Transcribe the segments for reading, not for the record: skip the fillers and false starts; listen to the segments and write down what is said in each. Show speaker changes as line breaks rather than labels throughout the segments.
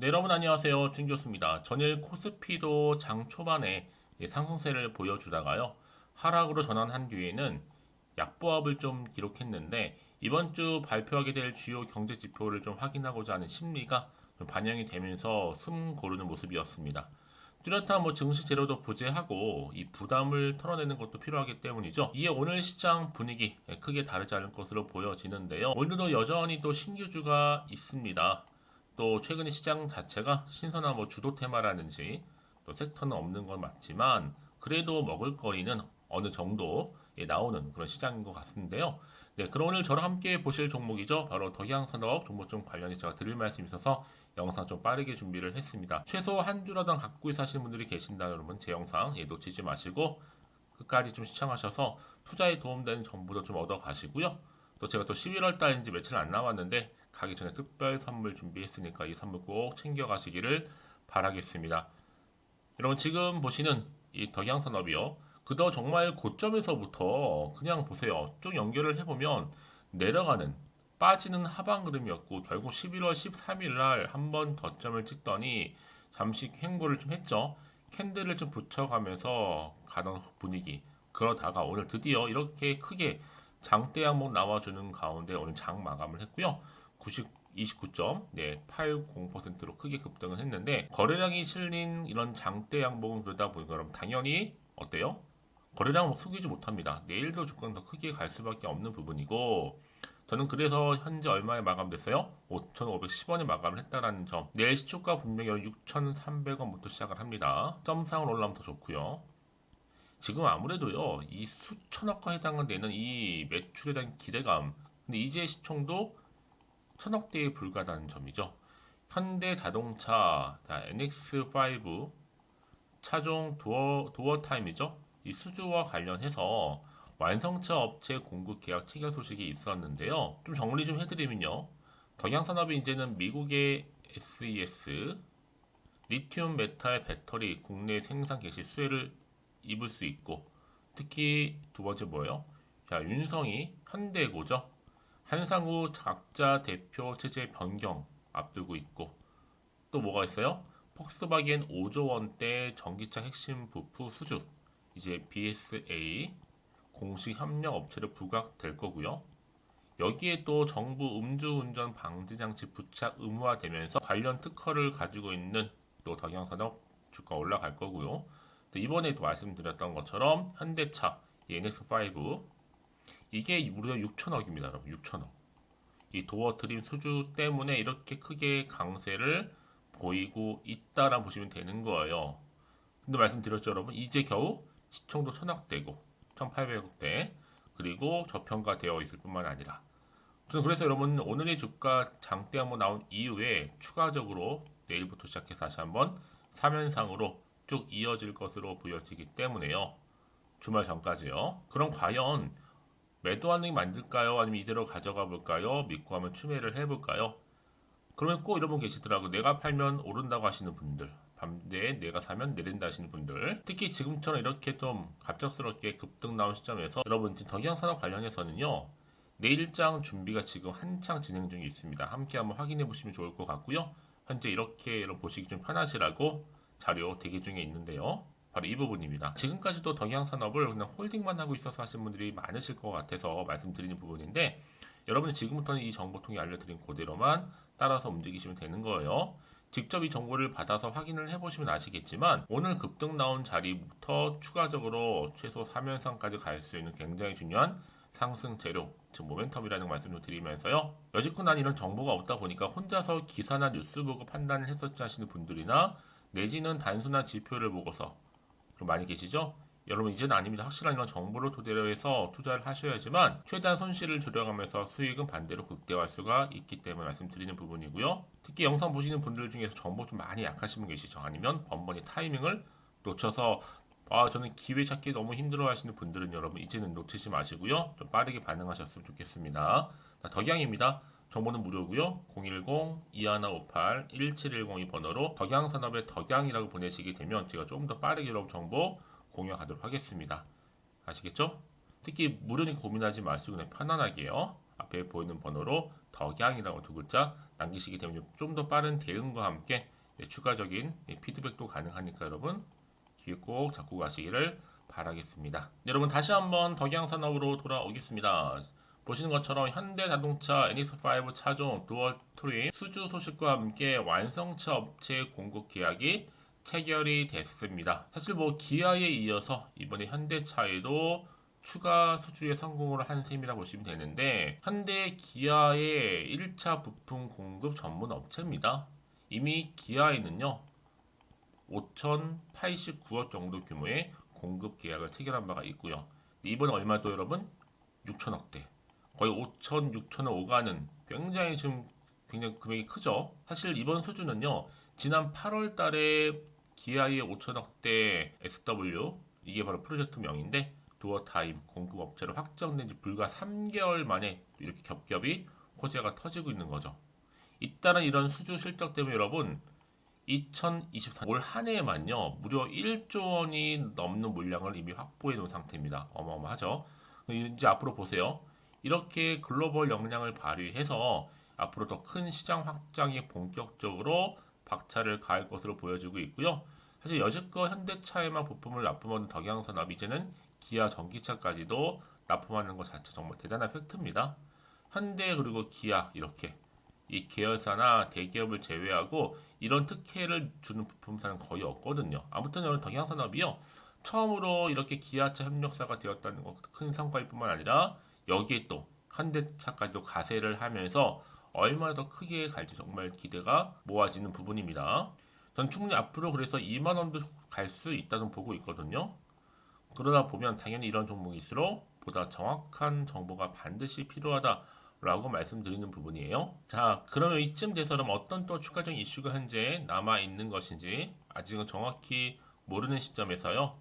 네, 여러분 안녕하세요. 준 교수입니다. 전일 코스피도 장 초반에 상승세를 보여주다가요. 하락으로 전환한 뒤에는 약보합을 좀 기록했는데 이번 주 발표하게 될 주요 경제 지표를 좀 확인하고자 하는 심리가 좀 반영이 되면서 숨 고르는 모습이었습니다. 뚜렷한 증시 재료도 부재하고 이 부담을 털어내는 것도 필요하기 때문이죠. 이에 오늘 시장 분위기 크게 다르지 않을 것으로 보여지는데요. 오늘도 여전히 또 신규주가 있습니다. 또 최근에 시장 자체가 신선한 주도 테마라든지 또 섹터는 없는 건 맞지만 그래도 먹을거리는 어느 정도 나오는 그런 시장인 것 같은데요. 네, 그럼 오늘 저랑 함께 보실 종목이죠. 바로 덕양산업 종목 좀 관련해서 제가 드릴 말씀이 있어서 영상 좀 빠르게 준비를 했습니다. 최소 한 주라도 갖고 사시는 분들이 계신다면 여러분 제 영상 놓치지 마시고 끝까지 좀 시청하셔서 투자에 도움되는 정보도 좀 얻어 가시고요. 또 제가 또 11월 달인지 며칠 안 남았는데 가기 전에 특별 선물 준비했으니까 이 선물 꼭 챙겨 가시기를 바라겠습니다. 여러분 지금 보시는 이 덕양산업이요. 그저 정말 고점에서부터 그냥 보세요. 쭉 연결을 해보면 내려가는 빠지는 하방 흐름이었고 결국 11월 13일 날 한 번 덧점을 찍더니 잠시 횡보를 좀 했죠. 캔들을 좀 붙여가면서 가던 분위기. 그러다가 오늘 드디어 이렇게 크게 장대 항목 나와주는 가운데 오늘 장 마감을 했고요. 29점, 80%로 크게 급등을 했는데 거래량이 실린 이런 장대 양봉은 그러다 보니까 그럼 당연히 어때요? 거래량 속이지 못합니다. 내일도 주가는 더 크게 갈 수밖에 없는 부분이고 저는 그래서 현재 얼마에 마감됐어요? 5,510원에 마감을 했다라는 점. 내일 시초가 분명히 6,300원부터 시작을 합니다. 점상으로 올라오면 더 좋고요. 지금 아무래도요, 이 수천억과 해당되는 이 매출에 대한 기대감. 근데 이제 시총도 천억대에 불과하다는 점이죠. 현대자동차, NX5 차종 도어 타임이죠. 이 수주와 관련해서 완성차 업체 공급 계약 체결 소식이 있었는데요. 좀 정리 좀 해드리면요. 덕양산업이 이제는 미국의 SES 리튬 메탈 배터리 국내 생산 개시 수혜를 입을 수 있고 특히 두 번째 뭐예요? 자, 윤성이 현대고죠. 한상우 각자 대표 체제 변경 앞두고 있고 또 뭐가 있어요? 폭스바겐 5조 원대 전기차 핵심 부품 수주 이제 BSA 공식 협력 업체로 부각될 거고요. 여기에 또 정부 음주운전 방지 장치 부착 의무화되면서 관련 특허를 가지고 있는 또 덕양산업 주가 올라갈 거고요. 또 이번에도 말씀드렸던 것처럼 현대차 NX5 이게 무려 6천억입니다, 여러분. 6천억. 이 도어 트림 수주 때문에 이렇게 크게 강세를 보이고 있다라 보시면 되는 거예요. 근데 말씀드렸죠, 여러분. 이제 겨우 시총도 천억대고 1,800억대 그리고 저평가되어 있을 뿐만 아니라 저는 그래서 여러분 오늘의 주가 장대 한번 나온 이후에 추가적으로 내일부터 시작해서 다시 한번 3연상으로 쭉 이어질 것으로 보여지기 때문에요. 주말 전까지요. 그럼 과연 매도하는 게 만들까요? 아니면 이대로 가져가 볼까요? 믿고 한번 추매를 해볼까요? 그러면 꼭 이런 분 계시더라고요. 내가 팔면 오른다고 하시는 분들. 반대에 내가 사면 내린다 하시는 분들. 특히 지금처럼 이렇게 좀 갑작스럽게 급등 나온 시점에서 여러분 지금 덕양산업 관련해서는요. 내일장 준비가 지금 한창 진행 중에 있습니다. 함께 한번 확인해 보시면 좋을 것 같고요. 현재 이렇게 여러분 보시기 좀 편하시라고 자료 대기 중에 있는데요. 바로 이 부분입니다. 지금까지도 덕양산업을 그냥 홀딩만 하고 있어서 하시는 분들이 많으실 것 같아서 말씀드리는 부분인데 여러분이 지금부터는 이 정보통에 알려드린 그대로만 따라서 움직이시면 되는 거예요. 직접 이 정보를 받아서 확인을 해보시면 아시겠지만 오늘 급등 나온 자리부터 추가적으로 최소 3연상까지 갈 수 있는 굉장히 중요한 상승 재료, 즉 모멘텀이라는 말씀을 드리면서요. 여지껏 난 이런 정보가 없다 보니까 혼자서 기사나 뉴스 보고 판단을 했었지 하시는 분들이나 내지는 단순한 지표를 보고서 많이 계시죠? 여러분 이제는 아닙니다. 확실한 이런 정보를 토대로 해서 투자를 하셔야지만 최대한 손실을 줄여가면서 수익은 반대로 극대화할 수가 있기 때문에 말씀드리는 부분이고요. 특히 영상 보시는 분들 중에서 정보 좀 많이 약하신 분 계시죠? 아니면 번번이 타이밍을 놓쳐서 저는 기회 찾기 너무 힘들어 하시는 분들은 여러분 이제는 놓치지 마시고요. 좀 빠르게 반응하셨으면 좋겠습니다. 덕양입니다. 정보는 무료고요. 010-2158-1710 이 번호로 덕양산업의 덕양이라고 보내시게 되면 제가 조금 더 빠르게 여러분 정보 공유하도록 하겠습니다. 아시겠죠? 특히 무료니까 고민하지 마시고 그냥 편안하게요. 앞에 보이는 번호로 덕양이라고 두 글자 남기시기 때문에 좀 더 빠른 대응과 함께 추가적인 피드백도 가능하니까 여러분 귀 꼭 잡고 가시기를 바라겠습니다. 여러분 다시 한번 덕양산업으로 돌아오겠습니다. 보시는 것처럼 현대자동차 NX5 차종 두얼 트림 수주 소식과 함께 완성차 업체 공급 계약이 체결이 됐습니다. 사실 뭐 기아에 이어서 이번에 현대차에도 추가 수주에 성공을 한 셈이라 보시면 되는데, 현대 기아의 1차 부품 공급 전문 업체입니다. 이미 기아에는요 5,089억 정도 규모의 공급 계약을 체결한 바가 있고요. 이번에 얼마도 여러분? 6천억대. 거의 5천, 6천을 오가는 굉장히 지금 굉장히 금액이 크죠. 사실 이번 수주는요 지난 8월 달에 기아의 5천억대 SW, 이게 바로 프로젝트명인데 두어타임 공급업체로 확정된 지 불과 3개월 만에 이렇게 겹겹이 호재가 터지고 있는 거죠. 잇따른 이런 수주 실적 때문에 여러분 2024 올 한 해에만요 무려 1조 원이 넘는 물량을 이미 확보해 놓은 상태입니다. 어마어마하죠. 이제 앞으로 보세요. 이렇게 글로벌 역량을 발휘해서 앞으로 더 큰 시장 확장에 본격적으로 박차를 가할 것으로 보여지고 있고요. 사실 여지껏 현대차에만 부품을 납품하는 덕양산업이 이제는 기아 전기차까지도 납품하는 것 자체 정말 대단한 팩트입니다. 현대 그리고 기아 이렇게 이 계열사나 대기업을 제외하고 이런 특혜를 주는 부품사는 거의 없거든요. 아무튼 여러분 덕양산업이요 처음으로 이렇게 기아차 협력사가 되었다는 것 큰 성과일 뿐만 아니라 여기에 또 현대차까지도 가세를 하면서 얼마나 더 크게 갈지 정말 기대가 모아지는 부분입니다. 전 충분히 앞으로 그래서 2만 원도 갈 수 있다고 보고 있거든요. 그러다 보면 당연히 이런 종목일수록 보다 정확한 정보가 반드시 필요하다라고 말씀드리는 부분이에요. 자, 그러면 이쯤 돼서 그럼 어떤 또 추가적인 이슈가 현재 남아 있는 것인지 아직은 정확히 모르는 시점에서요.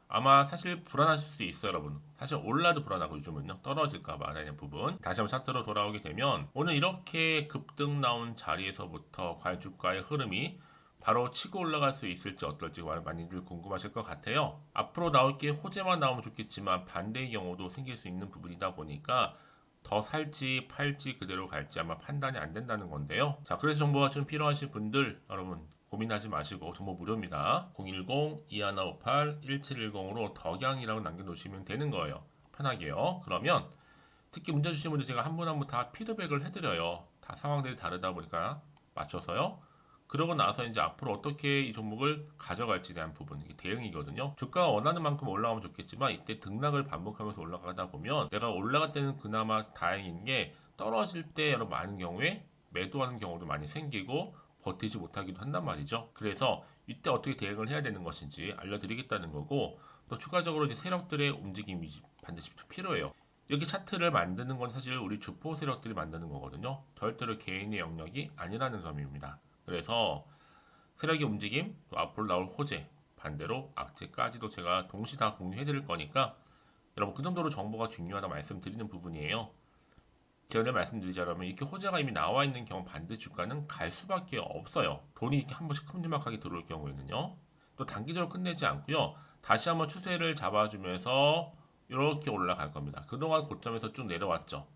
아마 사실 불안하실 수 있어요, 여러분. 사실 올라도 불안하고 요즘은요 떨어질까봐 라는 부분. 다시 한번 차트로 돌아오게 되면 오늘 이렇게 급등 나온 자리에서부터 과연 주가의 흐름이 바로 치고 올라갈 수 있을지 어떨지 많이들 궁금하실 것 같아요. 앞으로 나올 게 호재만 나오면 좋겠지만 반대의 경우도 생길 수 있는 부분이다 보니까 더 살지 팔지 그대로 갈지 아마 판단이 안 된다는 건데요. 자, 그래서 정보가 좀 필요하신 분들 여러분 고민하지 마시고 정보 무료입니다. 010-2158-1710으로 덕양이라고 남겨놓으시면 되는 거예요. 편하게요. 그러면 특히 문제 주신 분들 제가 한 분 한 분 다 피드백을 해드려요. 다 상황들이 다르다 보니까 맞춰서요. 그러고 나서 이제 앞으로 어떻게 이 종목을 가져갈지에 대한 부분, 이게 대응이거든요. 주가가 원하는 만큼 올라가면 좋겠지만 이때 등락을 반복하면서 올라가다 보면 내가 올라갈 때는 그나마 다행인 게 떨어질 때 여러 많은 경우에 매도하는 경우도 많이 생기고 버티지 못하기도 한단 말이죠. 그래서 이때 어떻게 대응을 해야 되는 것인지 알려드리겠다는 거고, 또 추가적으로 이제 세력들의 움직임이 반드시 필요해요. 이렇게 차트를 만드는 건 사실 우리 주포 세력들이 만드는 거거든요. 절대로 개인의 영역이 아니라는 점입니다. 그래서 세력의 움직임, 또 앞으로 나올 호재, 반대로 악재까지도 제가 동시 다 공유해 드릴 거니까 여러분 그 정도로 정보가 중요하다 말씀드리는 부분이에요. 제가 말씀드리자면 이렇게 호재가 이미 나와 있는 경우 반드시 주가는 갈 수밖에 없어요. 돈이 이렇게 한 번씩 큼지막하게 들어올 경우에는요. 또 단기적으로 끝내지 않고요. 다시 한번 추세를 잡아주면서 이렇게 올라갈 겁니다. 그동안 고점에서 쭉 내려왔죠.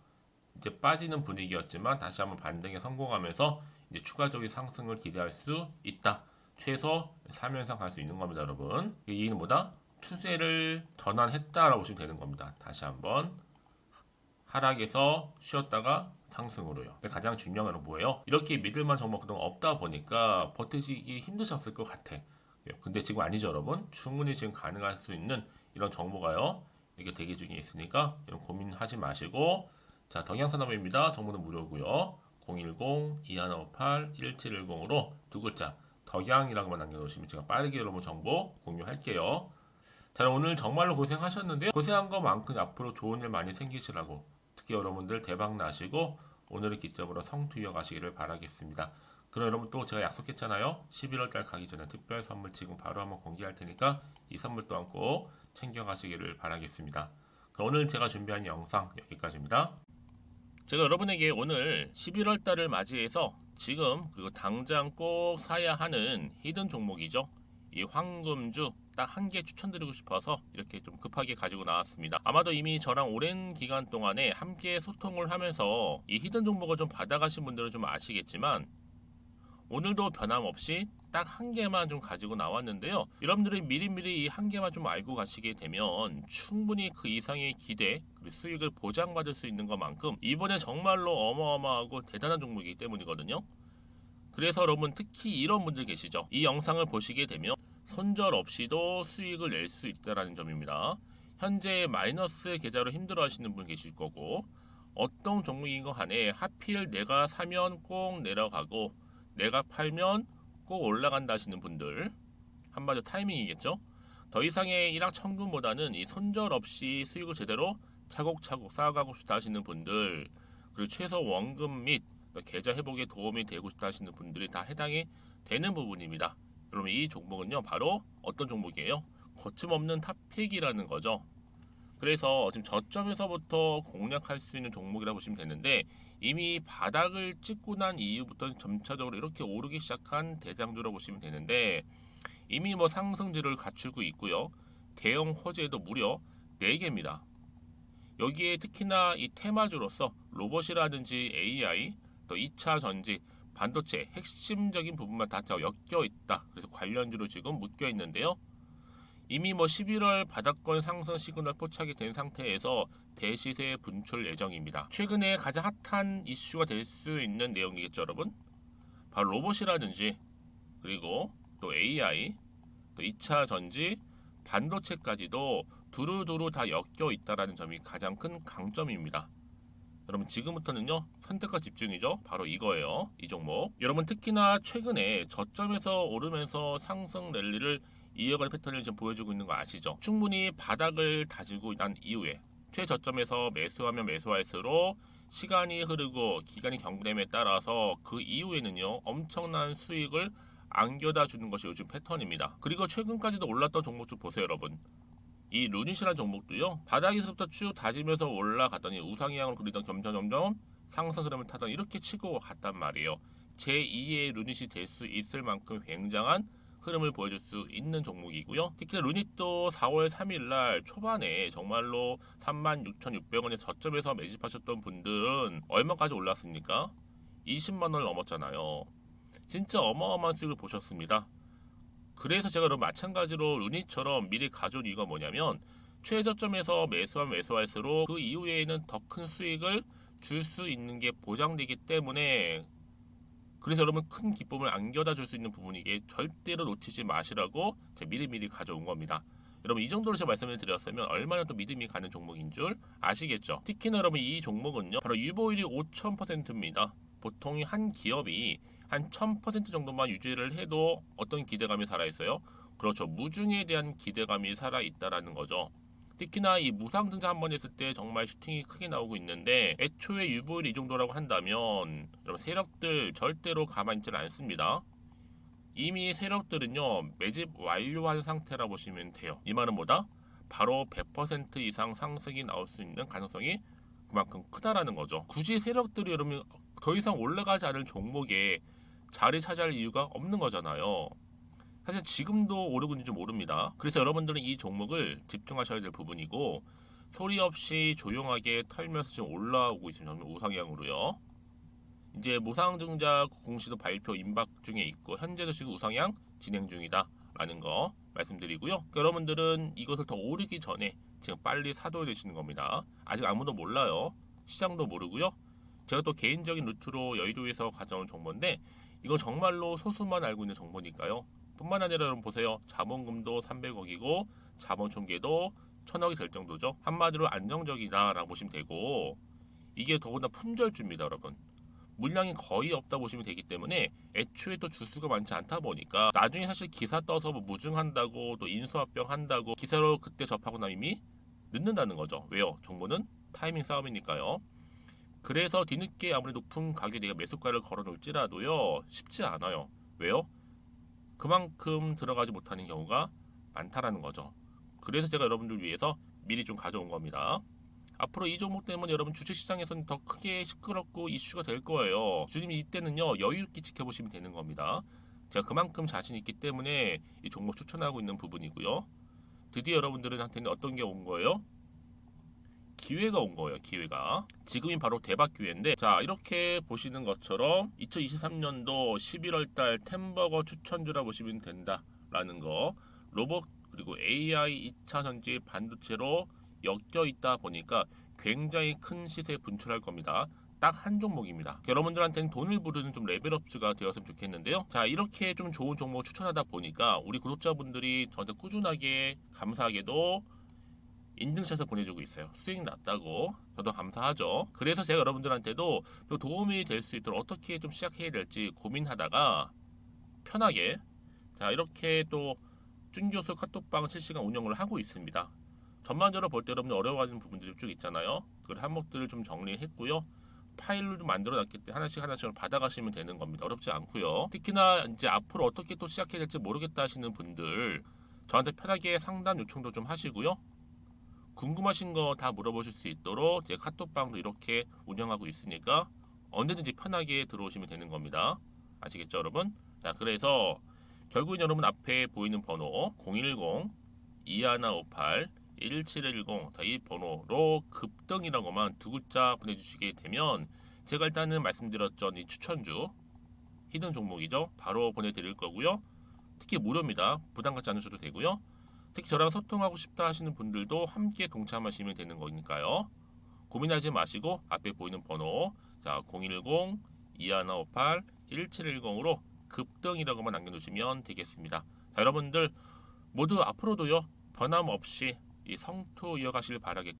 이제 빠지는 분위기였지만 다시 한번 반등에 성공하면서 이제 추가적인 상승을 기대할 수 있다. 최소 3연상 갈 수 있는 겁니다, 여러분. 이 얘기는 뭐다? 추세를 전환했다라고 보시면 되는 겁니다. 다시 한번 하락에서 쉬었다가 상승으로요. 근데 가장 중요한 건 뭐예요? 이렇게 믿을만 정보가 그동안 없다 보니까 버티기 힘드셨을 것 같아. 근데 지금 아니죠, 여러분. 충분히 지금 가능할 수 있는 이런 정보가요. 이렇게 대기 중에 있으니까 이런 고민하지 마시고, 자, 덕양산업입니다. 정보는 무료고요. 010-2158-1710으로 두 글자 덕양이라고만 남겨놓으시면 제가 빠르게 여러분 정보 공유할게요. 자, 오늘 정말로 고생하셨는데요. 고생한 것만큼 앞으로 좋은 일 많이 생기시라고, 특히 여러분들 대박 나시고 오늘을 기점으로 성투 이어가시기를 바라겠습니다. 그럼 여러분 또 제가 약속했잖아요. 11월 달 가기 전에 특별 선물 지금 바로 한번 공개할 테니까 이 선물 또한 꼭 챙겨가시기를 바라겠습니다. 그럼 오늘 제가 준비한 영상 여기까지입니다. 제가 여러분에게 오늘 11월 달을 맞이해서 지금 그리고 당장 꼭 사야 하는 히든 종목이죠. 이 황금주 딱 한 개 추천드리고 싶어서 이렇게 좀 급하게 가지고 나왔습니다. 아마도 이미 저랑 오랜 기간 동안에 함께 소통을 하면서 이 히든 종목을 좀 받아가신 분들은 좀 아시겠지만 오늘도 변함없이 딱 한 개만 좀 가지고 나왔는데요. 여러분들이 미리미리 이 한 개만 좀 알고 가시게 되면 충분히 그 이상의 기대 그리고 수익을 보장받을 수 있는 것만큼 이번에 정말로 어마어마하고 대단한 종목이기 때문이거든요. 그래서 여러분 특히 이런 분들 계시죠. 이 영상을 보시게 되면 손절 없이도 수익을 낼 수 있다는 점입니다. 현재 마이너스 계좌로 힘들어 하시는 분 계실 거고 어떤 종목인 거 간에 하필 내가 사면 꼭 내려가고 내가 팔면 꼭 올라간다 하시는 분들 한마디로 타이밍이겠죠. 더 이상의 일확천금보다는 이 손절 없이 수익을 제대로 차곡차곡 쌓아가고 싶다 하시는 분들 그리고 최소 원금 및 계좌 회복에 도움이 되고 싶다 하시는 분들이 다 해당이 되는 부분입니다. 여러분 이 종목은요 바로 어떤 종목이에요? 거침없는 탑픽이라는 거죠. 그래서 지금 저점에서부터 공략할 수 있는 종목이라고 보시면 되는데 이미 바닥을 찍고 난 이후부터 점차적으로 이렇게 오르기 시작한 대장주라고 보시면 되는데 이미 뭐 상승률을 갖추고 있고요. 대형 호재도 무려 4개입니다. 여기에 특히나 이 테마주로서 로봇이라든지 AI, 또 2차 전지, 반도체 핵심적인 부분만 다 엮여 있다. 그래서 관련주로 지금 묶여 있는데요. 이미 뭐 11월 바닥권 상승 시그널 포착이 된 상태에서 대시세 분출 예정입니다. 최근에 가장 핫한 이슈가 될 수 있는 내용이겠죠, 여러분? 바로 로봇이라든지 그리고 또 AI, 또 2차 전지, 반도체까지도 두루두루 다 엮여 있다는 점이 가장 큰 강점입니다. 여러분 지금부터는요 선택과 집중이죠. 바로 이거예요. 이 종목. 여러분 특히나 최근에 저점에서 오르면서 상승 랠리를 이어가는 패턴을 지금 보여주고 있는 거 아시죠? 충분히 바닥을 다지고 난 이후에 최저점에서 매수하면 매수할수록 시간이 흐르고 기간이 경과됨에 따라서 그 이후에는요 엄청난 수익을 안겨다 주는 것이 요즘 패턴입니다. 그리고 최근까지도 올랐던 종목 좀 보세요 여러분. 이 루닛이라는 종목도요 바닥에서부터 쭉 다지면서 올라갔더니 우상향으로 그리던 점점 상승 흐름을 타던 이렇게 치고 갔단 말이에요. 제2의 루닛이 될 수 있을 만큼 굉장한 흐름을 보여줄 수 있는 종목이고요. 특히 루닛도 4월 3일 초반에 정말로 36,600원의 저점에서 매집하셨던 분들은 얼마까지 올랐습니까? 20만 원을 넘었잖아요. 진짜 어마어마한 수익을 보셨습니다. 그래서 제가 그럼 마찬가지로 루닛처럼 미리 가져온 이유가 뭐냐면 최저점에서 매수하면 매수할수록 그 이후에는 더 큰 수익을 줄 수 있는 게 보장되기 때문에 그래서 여러분 큰 기쁨을 안겨다 줄 수 있는 부분이기에 절대로 놓치지 마시라고 제가 미리미리 가져온 겁니다. 여러분 이 정도로 제가 말씀을 드렸으면 얼마나 또 믿음이 가는 종목인 줄 아시겠죠? 특히나 여러분 이 종목은요 바로 유보율이 5,000%입니다. 보통 한 기업이 한 1000% 정도만 유지를 해도 어떤 기대감이 살아있어요? 그렇죠. 무중에 대한 기대감이 살아있다라는 거죠. 특히나 이 무상증자 한 번 했을 때 정말 슈팅이 크게 나오고 있는데 애초에 유보율이 이 정도라고 한다면 여러분 세력들 절대로 가만히 있지는 않습니다. 이미 세력들은요 매집 완료한 상태라 보시면 돼요. 이 말은 뭐다? 바로 100% 이상 상승이 나올 수 있는 가능성이 그만큼 크다라는 거죠. 굳이 세력들이 여러분 더 이상 올라가지 않을 종목에 자리 차지할 이유가 없는 거잖아요. 사실 지금도 오르고 있는지 모릅니다. 그래서 여러분들은 이 종목을 집중하셔야 될 부분이고 소리 없이 조용하게 털면서 지금 올라오고 있습니다. 우상향으로요. 이제 무상증자 공시도 발표 임박 중에 있고 현재도 지금 우상향 진행 중이다 라는 거 말씀드리고요. 그러니까 여러분들은 이것을 더 오르기 전에 지금 빨리 사둬야 되시는 겁니다. 아직 아무도 몰라요. 시장도 모르고요. 제가 또 개인적인 루트로 여의도에서 가져온 정보인데 이건 정말로 소수만 알고 있는 정보니까요. 뿐만 아니라 여러분 보세요. 자본금도 300억이고 자본 총계도 1000억이 될 정도죠. 한마디로 안정적이다라고 보시면 되고 이게 더구나 품절주입니다, 여러분. 물량이 거의 없다 보시면 되기 때문에 애초에 또 주수가 많지 않다 보니까 나중에 사실 기사 떠서 뭐 무증한다고 또 인수합병 한다고 기사로 그때 접하고 나면 이미 늦는다는 거죠. 왜요? 정보는 타이밍 싸움이니까요. 그래서 뒤늦게 아무리 높은 가격에 내가 매수가를 걸어 놓을지라도요 쉽지 않아요. 왜요? 그만큼 들어가지 못하는 경우가 많다라는 거죠. 그래서 제가 여러분들 위해서 미리 좀 가져온 겁니다. 앞으로 이 종목 때문에 여러분 주식시장에서는 더 크게 시끄럽고 이슈가 될 거예요. 주님이 이때는요 여유 있게 지켜보시면 되는 겁니다. 제가 그만큼 자신 있기 때문에 이 종목 추천하고 있는 부분이고요. 드디어 여러분들한테는 어떤 게 온 거예요? 기회가 온 거예요. 기회가. 지금이 바로 대박 기회인데, 자, 이렇게 보시는 것처럼 2023년도 11월 달 템버거 추천주라 보시면 된다라는 거. 로봇 그리고 AI 2차 전지 반도체로 엮여 있다 보니까 굉장히 큰 시세 분출할 겁니다. 딱 한 종목입니다. 여러분들한테는 돈을 부르는 좀 레벨업주가 되었으면 좋겠는데요. 자, 이렇게 좀 좋은 종목 추천하다 보니까 우리 구독자분들이 저한테 꾸준하게 감사하게도 인증샷을 보내주고 있어요. 수익 났다고. 저도 감사하죠. 그래서 제가 여러분들한테도 또 도움이 될 수 있도록 어떻게 좀 시작해야 될지 고민하다가 편하게, 자, 이렇게 또 준교수 카톡방 실시간 운영을 하고 있습니다. 전반적으로 볼 때 여러분들 어려워하는 부분들이 쭉 있잖아요. 그 항목들을 좀 정리했고요. 파일로 좀 만들어 놨기 때문에 하나씩 하나씩 받아가시면 되는 겁니다. 어렵지 않고요. 특히나 이제 앞으로 어떻게 또 시작해야 될지 모르겠다 하시는 분들 저한테 편하게 상담 요청도 좀 하시고요. 궁금하신 거 다 물어보실 수 있도록 제 카톡방도 이렇게 운영하고 있으니까 언제든지 편하게 들어오시면 되는 겁니다. 아시겠죠, 여러분? 자, 그래서 결국은 여러분 앞에 보이는 번호 010-2158-1710, 이 번호로 급등이라고만 두 글자 보내주시게 되면 제가 일단은 말씀드렸던 이 추천주 히든 종목이죠. 바로 보내드릴 거고요. 특히 무료입니다. 부담 갖지 않으셔도 되고요. 특히 저랑 소통하고 싶다 하시는 분들도 함께 동참하시면 되는 거니까요. 고민하지 마시고 앞에 보이는 번호, 자, 010-2158-1710으로 급등이라고만 남겨주시면 되겠습니다. 자, 여러분들 모두 앞으로도요 변함없이 이 성투 이어가시길 바라겠고